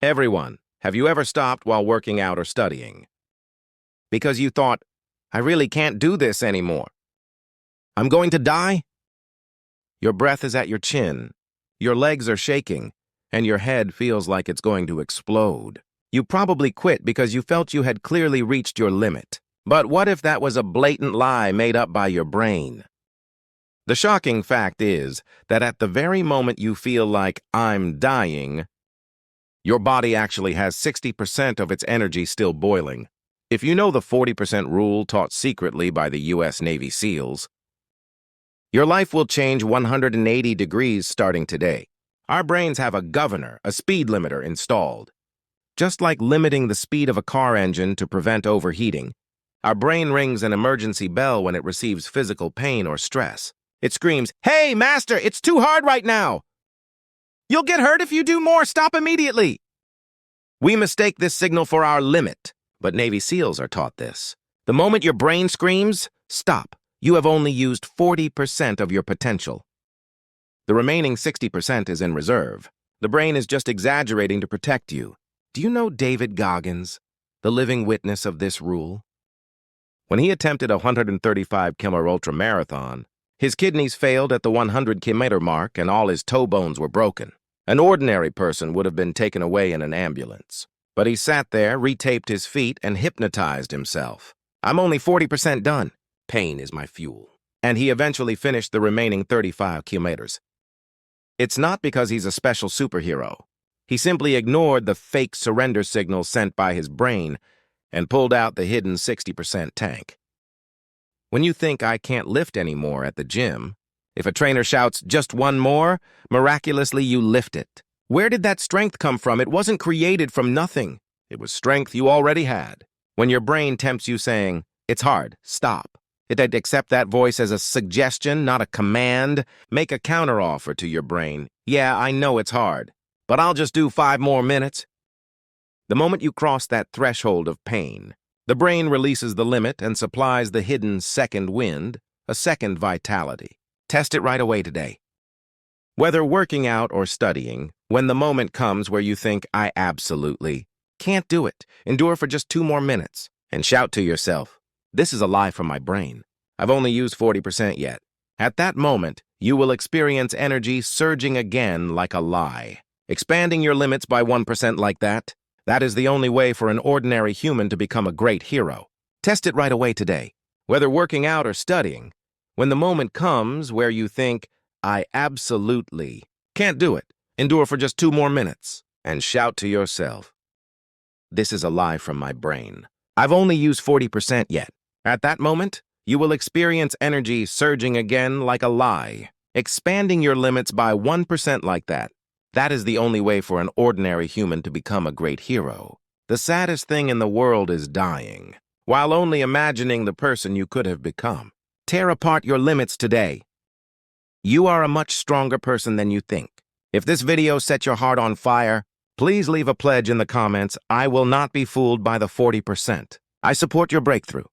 Everyone, have you ever stopped while working out or studying? Because you thought, I really can't do this anymore. I'm going to die? Your breath is at your chin, your legs are shaking, and your head feels like it's going to explode. You probably quit because you felt you had clearly reached your limit. But what if that was a blatant lie made up by your brain? The shocking fact is that at the very moment you feel like I'm dying, your body actually has 60% of its energy still boiling. If you know the 40% rule taught secretly by the U.S. Navy SEALs, your life will change 180 degrees starting today. Our brains have a governor, a speed limiter installed. Just like limiting the speed of a car engine to prevent overheating, our brain rings an emergency bell when it receives physical pain or stress. It screams, "Hey, master, it's too hard right now! You'll get hurt if you do more, stop immediately!" We mistake this signal for our limit, but Navy SEALs are taught this. The moment your brain screams, stop. You have only used 40% of your potential. The remaining 60% is in reserve. The brain is just exaggerating to protect you. Do you know David Goggins, the living witness of this rule? When he attempted a 135-kilometer ultramarathon, his kidneys failed at the 100-kilometer mark and all his toe bones were broken. An ordinary person would have been taken away in an ambulance. But he sat there, retaped his feet, and hypnotized himself. I'm only 40% done. Pain is my fuel. And he eventually finished the remaining 35 kilometers. It's not because he's a special superhero. He simply ignored the fake surrender signal sent by his brain and pulled out the hidden 60% tank. When you think I can't lift anymore at the gym, if a trainer shouts, "Just one more," miraculously you lift it. Where did that strength come from? It wasn't created from nothing. It was strength you already had. When your brain tempts you saying, "It's hard, stop," it'd accept that voice as a suggestion, not a command. Make a counteroffer to your brain. "Yeah, I know it's hard, but I'll just do 5 more minutes." The moment you cross that threshold of pain, the brain releases the limit and supplies the hidden second wind, a second vitality. Test it right away today. Whether working out or studying, when the moment comes where you think, I absolutely can't do it, endure for just 2 more minutes and shout to yourself, "This is a lie from my brain. I've only used 40% yet." At that moment, you will experience energy surging again like a lie. Expanding your limits by 1% like that, that is the only way for an ordinary human to become a great hero. Test it right away today. Whether working out or studying, when the moment comes where you think, I absolutely can't do it, endure for just 2 more minutes, and shout to yourself, "This is a lie from my brain. I've only used 40% yet." At that moment, you will experience energy surging again like a lie. Expanding your limits by 1% like that, that is the only way for an ordinary human to become a great hero. The saddest thing in the world is dying, while only imagining the person you could have become. Tear apart your limits today. You are a much stronger person than you think. If this video set your heart on fire, please leave a pledge in the comments. I will not be fooled by the 40%. I support your breakthrough.